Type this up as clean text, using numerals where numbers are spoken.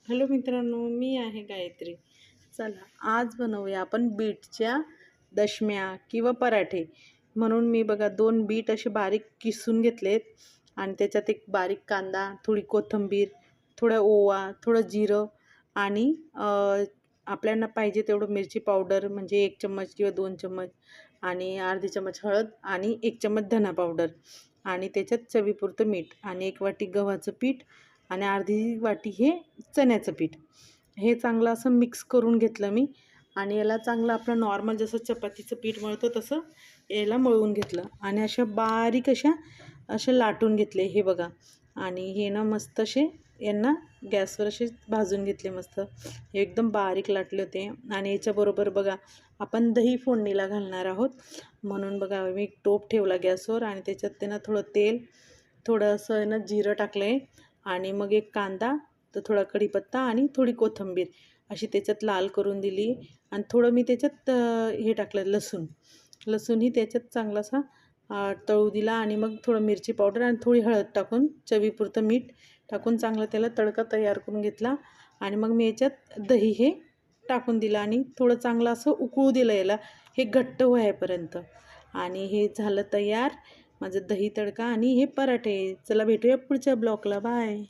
Hello मित्रांनो, मी आहे गायत्री. चला आज बनवूया आपण बीटच्या दशम्या किंवा पराठे. म्हणून मी बघा 2 बीट असे बारीक किसून घेतलेत आणि त्याच्यात एक बारीक कांदा, थोडी कोथिंबीर, थोडा ओवा, थोडं जिरं आणि आपल्याला पाहिजे तेवढं मिरची पावडर म्हणजे 1 चम्मच किंवा 2 चम्मच आणि अर्धी चम्मच हळद आणि 1 चम्मच धना पावडर आणि त्याच्यात चवीपुरतं मीठ आणि 1 वाटी गव्हाचं पीठ आणि अर्धी वाटी हे चण्याचं पीठ. हे चांगलं असं मिक्स करून घेतलं मी आणि याला चांगलं आपलं नॉर्मल जसं चपातीचं पीठ मळतो तसं याला मळून घेतलं आणि अशा बारीक अशा लाटून घेतले हे बघा. आणि हे ना मस्त असे यांना गॅसवर असे भाजून घेतले मस्त. हे एकदम बारीक लाटले होते आणि याच्याबरोबर बघा आपण दही फोडणीला घालणार आहोत. म्हणून बघा मी एक टोप ठेवला गॅसवर आणि त्याच्यात त्यांना थोडं तेल, थोडं असं ना जिरं टाकलं आहे आणि मग एक कांदा, तर थोडा कढीपत्ता आणि थोडी कोथिंबीर अशी त्याच्यात लाल करून दिली आणि थोडं मी त्याच्यात हे टाकलं लसूणही त्याच्यात चांगलासा तळू दिला आणि मग थोडं मिरची पावडर आणि थोडी हळद टाकून चवीपुरतं मीठ टाकून चांगलं त्याला तडका तयार करून घेतला आणि मग मी याच्यात दही हे टाकून दिलं आणि थोडं चांगलं असं उकळू दिलं याला हे घट्ट होईपर्यंत. आणि हे झालं तयार माझं दही तडका आणि हे पराठे. चला भेटूया पुढच्या ब्लॉगला. बाय.